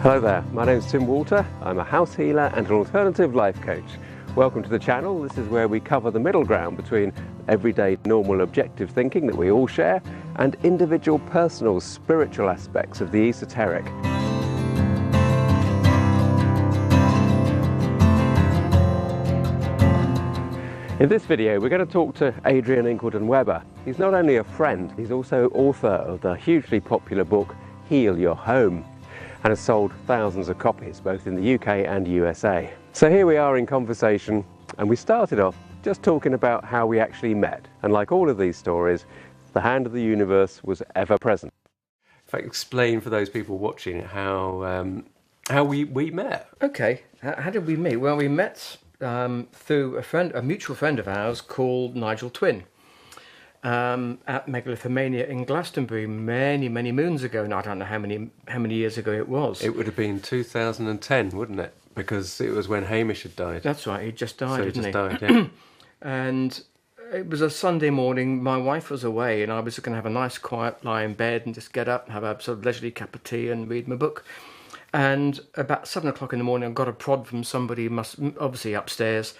Hello there, my name's Tim Walter. I'm a house healer and an alternative life coach. Welcome to the channel. This is where we cover the middle ground between everyday normal objective thinking that we all share and individual personal spiritual aspects of the esoteric. In this video we're going to talk to Adrian Incledon-Webber. He's not only a friend, he's also author of the hugely popular book Heal Your Home, and has sold thousands of copies both in the UK and USA. So here we are in conversation, and we started off just talking about how we actually met. And like all of these stories, the hand of the universe was ever present. If I explain for those people watching how we met. Okay, how did we meet? Well, we met through a mutual friend of ours called Nigel Twin. At Megalithomania in Glastonbury many moons ago, and I don't know how many years ago it was. It would have been 2010, wouldn't it? Because it was when Hamish had died. That's right, he just died, so didn't he? Died, yeah. And it was a Sunday morning, my wife was away, and I was going to have a nice quiet lie in bed and just get up, have a sort of leisurely cup of tea and read my book. And about 7 o'clock in the morning I got a prod from somebody, obviously upstairs,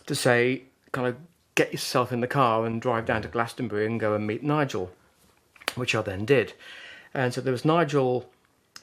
to say, kind of, get yourself in the car and drive down to Glastonbury and go and meet Nigel, which I then did. And so there was Nigel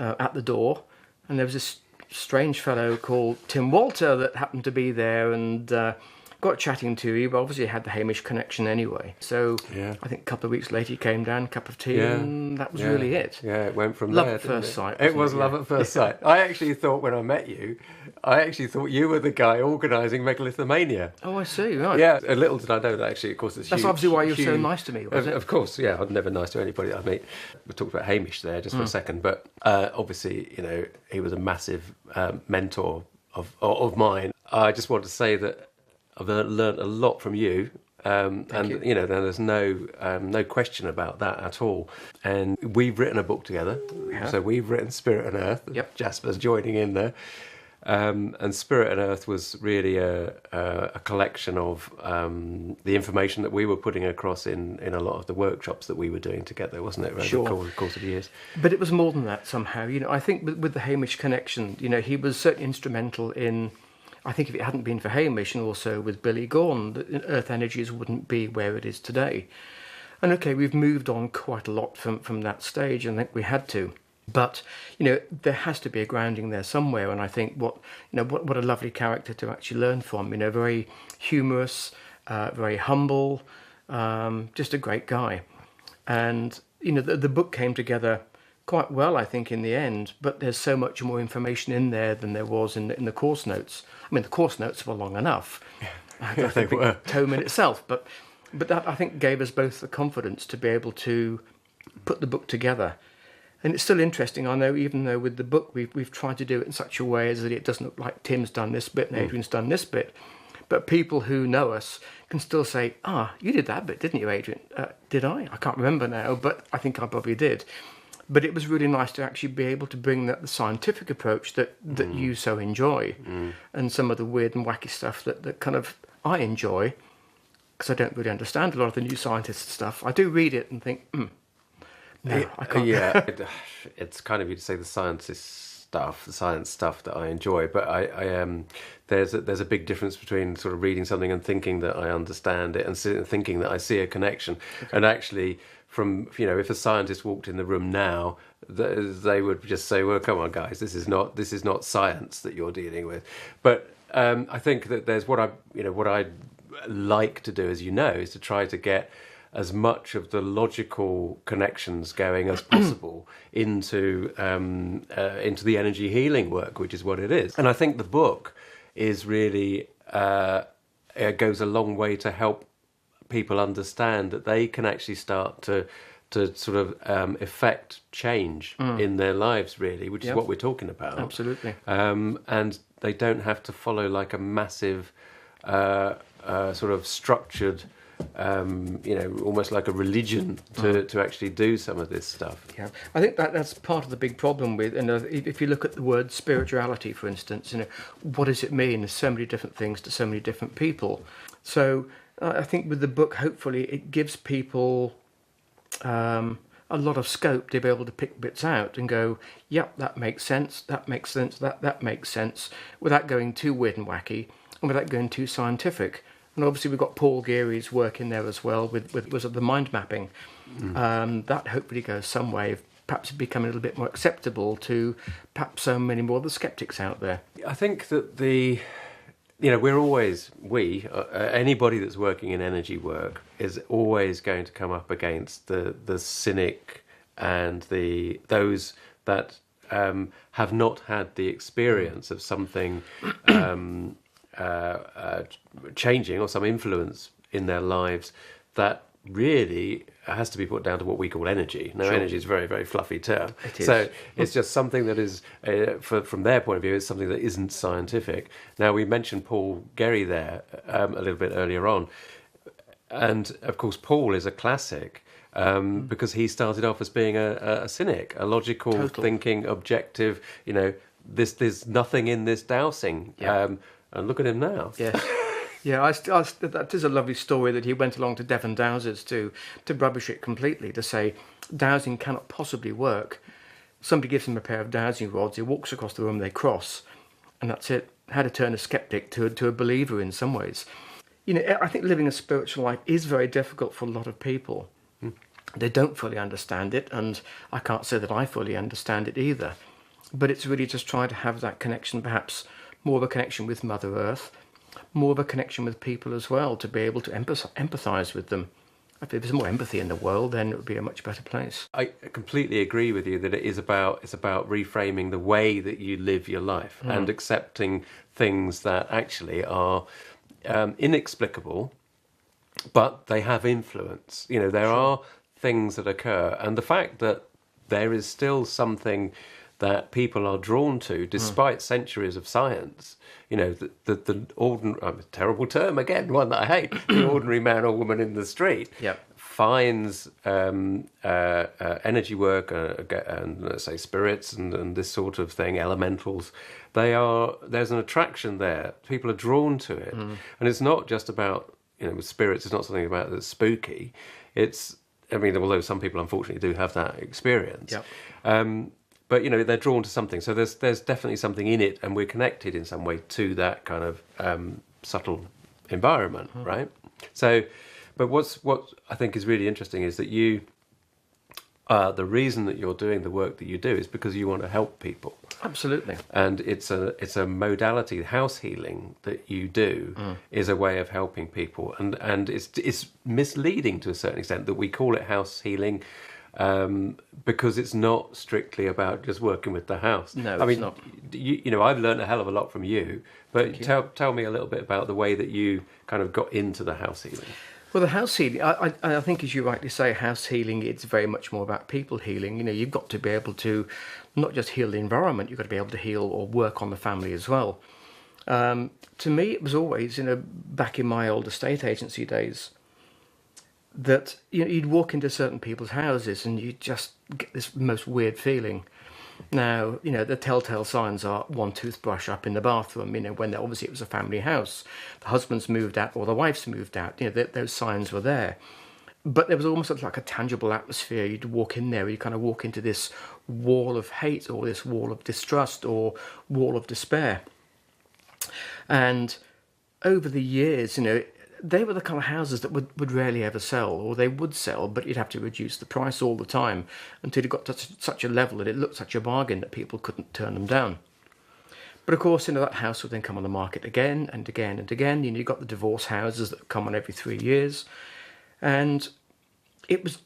at the door, and there was this strange fellow called Tim Walter that happened to be there, and got chatting to him. Obviously had the Hamish connection anyway. So yeah. I think a couple of weeks later he came down, cup of tea, and that was really it. Yeah, it went from love there. Love at first sight. It was love at first sight. I actually thought when I met you, you were the guy organising Megalithomania. Oh, I see, right. Yeah, a little did I know that actually, of course, it's That's huge, obviously why you're so nice to me, was it? Of course, yeah, I'm never nice to anybody I meet. We talked about Hamish there just for a second, but obviously, you know, he was a massive mentor of mine. I just want to say that I've learned a lot from you. And you know, there's no question about that at all. And we've written a book together. So we've written Spirit and Earth. Yep. Jasper's joining in there. And Spirit and Earth was really a collection of the information that we were putting across in a lot of the workshops that we were doing together, wasn't it? Over the course of the years. But it was more than that somehow. You know, I think with the Hamish connection, you know, he was certainly instrumental in. I think if it hadn't been for Hamish and also with Billy Gorn, Earth Energies wouldn't be where it is today. And okay, we've moved on quite a lot from that stage, and I think we had to. But, you know, there has to be a grounding there somewhere, and I think what a lovely character to actually learn from. You know, very humorous, very humble, just a great guy. And, you know, the book came together quite well, I think, in the end, but there's so much more information in there than there was in the course notes. I mean, the course notes were long enough. Yeah, they were. A tome in itself, but that, I think, gave us both the confidence to be able to put the book together. And it's still interesting, I know, even though with the book we've tried to do it in such a way as that it doesn't look like Tim's done this bit and Adrian's done this bit, but people who know us can still say, you did that bit, didn't you, Adrian? Did I? I can't remember now, but I think I probably did. But it was really nice to actually be able to bring the scientific approach that you so enjoy, and some of the weird and wacky stuff that kind of I enjoy, because I don't really understand a lot of the new scientist stuff. I do read it and think, no, I can't. Yeah, it's kind of you to say the science stuff that I enjoy, but there's a big difference between sort of reading something and thinking that I understand it and thinking that I see a connection, and actually. From, you know, if a scientist walked in the room now, they would just say, "Well, come on, guys, this is not science that you're dealing with." But I think that there's what I like to do, as you know, is to try to get as much of the logical connections going as possible into the energy healing work, which is what it is. And I think the book is really it goes a long way to help people understand that they can actually start to sort of effect change in their lives, really, which is what we're talking about. Absolutely. And they don't have to follow like a massive sort of structured, you know, almost like a religion to actually do some of this stuff. Yeah, I think that's part of the big problem with, and if you look at the word spirituality, for instance, you know, what does it mean? There's so many different things to so many different people. So I think with the book, hopefully, it gives people a lot of scope to be able to pick bits out and go, yep, that makes sense, that makes sense, that makes sense, without going too weird and wacky and without going too scientific. And obviously we've got Paul Geary's work in there as well with the mind mapping. That hopefully goes some way of perhaps becoming a little bit more acceptable to perhaps so many more of the skeptics out there. I think that we're always, anybody that's working in energy work is always going to come up against the cynic and those that have not had the experience of something changing or some influence in their lives that really has to be put down to what we call energy. Now, energy is a very, very fluffy term. It is. So it's just something that is, from their point of view, is something that isn't scientific. Now, we mentioned Paul Geary there a little bit earlier on. And, of course, Paul is a classic because he started off as being a cynic, a logical thinking, objective, there's nothing in this dowsing. Yeah. And look at him now. Yes. Yeah, that is a lovely story that he went along to Devon Dowsers to rubbish it completely, to say dowsing cannot possibly work. Somebody gives him a pair of dowsing rods, he walks across the room, they cross, and that's it. How to turn a skeptic to a believer in some ways. I think living a spiritual life is very difficult for a lot of people. They don't fully understand it, and I can't say that I fully understand it either. But it's really just trying to have that connection, perhaps more of a connection with Mother Earth, more of a connection with people as well, to be able to empathise with them. If there's more empathy in the world, then it would be a much better place. I completely agree with you that it's about reframing the way that you live your life and accepting things that actually are inexplicable, but they have influence. There are things that occur, and the fact that there is still something that people are drawn to, despite centuries of science. The ordinary, terrible term again, one that I hate, the ordinary man or woman in the street finds energy work and let's say spirits and this sort of thing, elementals. There's an attraction there. People are drawn to it, and it's not just about with spirits. It's not something about that's spooky. Although some people unfortunately do have that experience. But they're drawn to something, so there's definitely something in it, and we're connected in some way to that kind of subtle environment, right? So, but what I think is really interesting is that you, the reason that you're doing the work that you do is because you want to help people. Absolutely. And it's a modality, house healing that you do is a way of helping people, and it's misleading to a certain extent that we call it house healing. Because it's not strictly about just working with the house. No, it's not. I've learned a hell of a lot from you, but tell me a little bit about the way that you kind of got into the house healing. Well, the house healing, I think, as you rightly say, house healing, it's very much more about people healing. You've got to be able to not just heal the environment, you've got to be able to heal or work on the family as well. To me, it was always, back in my old estate agency days, that you'd walk into certain people's houses and you'd just get this most weird feeling. Now, the telltale signs are one toothbrush up in the bathroom, when obviously it was a family house. The husband's moved out or the wife's moved out, those signs were there. But there was almost like a tangible atmosphere. You'd walk in there, you kind of walk into this wall of hate or this wall of distrust or wall of despair. And over the years, they were the kind of houses that would rarely ever sell, or they would sell, but you'd have to reduce the price all the time until it got to such a level that it looked such a bargain that people couldn't turn them down. But of course, that house would then come on the market again and again and again. You've got the divorce houses that come on every 3 years. And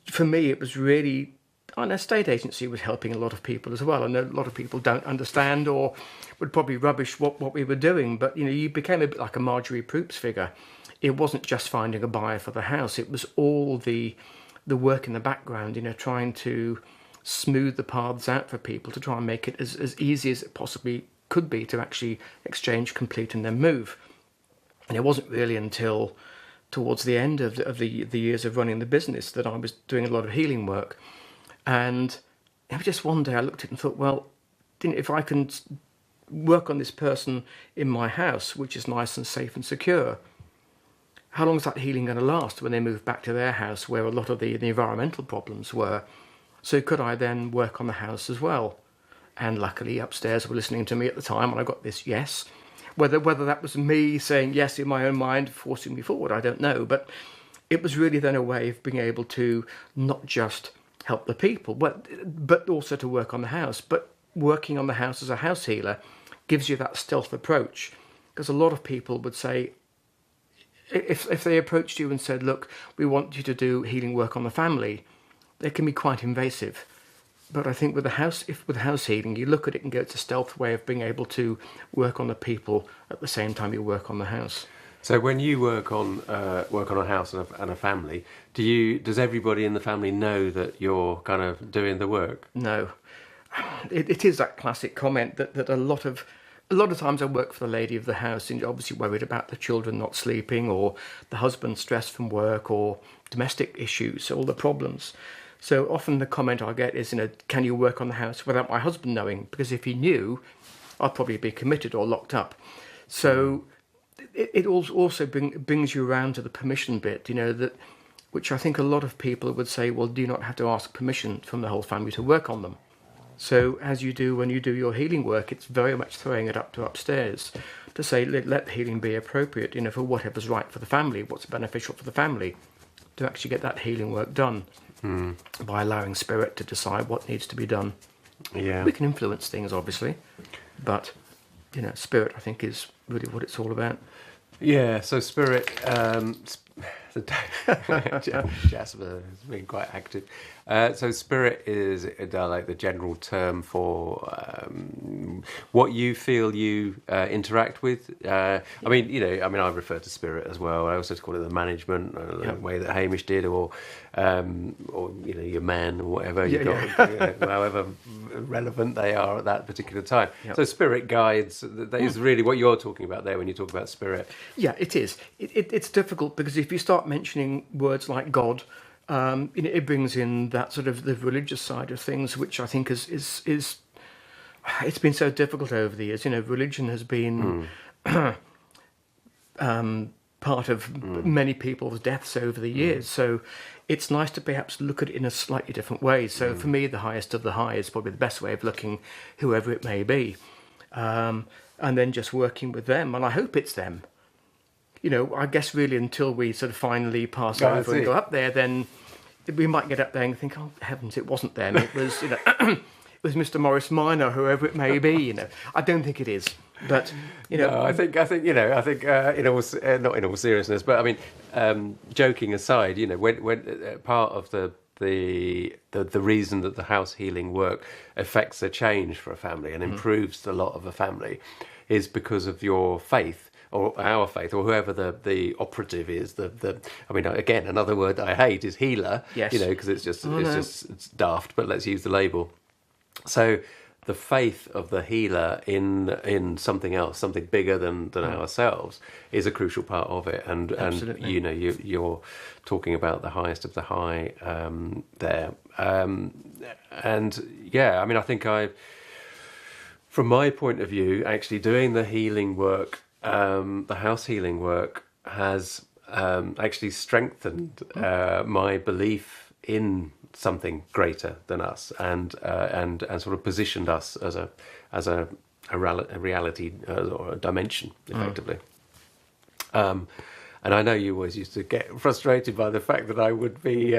for me, it was really, an estate agency was helping a lot of people as well. I know a lot of people don't understand or would probably rubbish what we were doing, but you became a bit like a Marjorie Proops figure. It wasn't just finding a buyer for the house. It was all the work in the background, trying to smooth the paths out for people to try and make it as easy as it possibly could be to actually exchange, complete, and then move. And it wasn't really until towards the end of the years of running the business that I was doing a lot of healing work. And just one day I looked at it and thought, well, if I can work on this person in my house, which is nice and safe and secure, how long is that healing going to last when they move back to their house where a lot of the environmental problems were? So could I then work on the house as well? And luckily upstairs were listening to me at the time, and I got this yes. Whether that was me saying yes in my own mind, forcing me forward, I don't know. But it was really then a way of being able to not just help the people, but also to work on the house. But working on the house as a house healer gives you that stealth approach. Because a lot of people would say, if they approached you and said, look, we want you to do healing work on the family, they can be quite invasive. But I think with house healing, you look at it and go, it's a stealth way of being able to work on the people at the same time you work on the house. So when you work on a house and a family, does everybody in the family know that you're kind of doing the work? No, it is that classic comment that a lot of times I work for the lady of the house, and you're obviously worried about the children not sleeping, or the husband stressed from work, or domestic issues, all the problems. So often the comment I get is, can you work on the house without my husband knowing? Because if he knew, I'd probably be committed or locked up. So it also brings you around to the permission bit, that, which I think a lot of people would say, well, do you not have to ask permission from the whole family to work on them? So as you do when you do your healing work, it's very much throwing it up to upstairs to say, let the healing be appropriate, for whatever's right for the family, what's beneficial for the family, to actually get that healing work done. By allowing spirit to decide what needs to be done. Yeah, we can influence things, obviously, but spirit, I think, is really what it's all about. Yeah. So spirit, Jasper has been quite active. So spirit is like the general term for what you feel you interact with. I refer to spirit as well. I also call it the management, the way that Hamish did, or your man or whatever you got, however relevant they are at that particular time. Yep. So spirit guides. That is really what you're talking about there when you talk about spirit. Yeah, it is. It's difficult because if you start mentioning words like God, it brings in that sort of the religious side of things, which I think is it's been so difficult over the years. Religion has been part of many people's deaths over the years. So it's nice to perhaps look at it in a slightly different way. So for me, the highest of the high is probably the best way of looking, whoever it may be, and then just working with them. And I hope it's them. I guess really until we sort of finally pass over and go up there, then we might get up there and think, oh heavens, it wasn't them. It was, it was Mr. Morris Minor, whoever it may be. I don't think it is, but No, I think in all not in all seriousness, but I mean, joking aside, when part of the reason that the house healing work affects a change for a family and improves the lot of a family is because of your faith. Or our faith, or whoever the operative is. Again, another word that I hate is healer. Yes. Because it's daft, but let's use the label. So the faith of the healer in something else, something bigger than ourselves, is a crucial part of it. And you're talking about the highest of the high there. I think from my point of view, actually doing the healing work. The house healing work has actually strengthened my belief in something greater than us, and sort of positioned us as a reality or a dimension, effectively. And I know you always used to get frustrated by the fact that I would be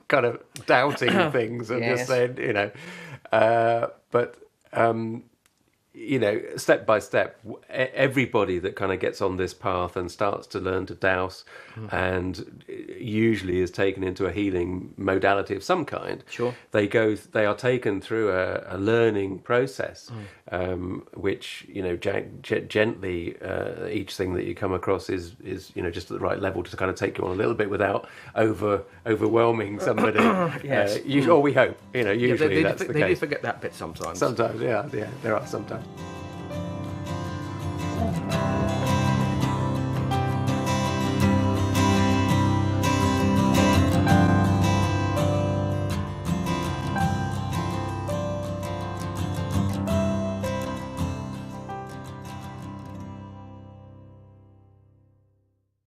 kind of doubting things and just saying, step by step, everybody that kind of gets on this path and starts to learn to douse and usually is taken into a healing modality of some kind. Sure. They are taken through a learning process, which, gently, each thing that you come across is just at the right level to kind of take you on a little bit without overwhelming somebody. Yes. Or we hope, usually that's the case. They do forget that bit sometimes. Sometimes, yeah, there are sometimes.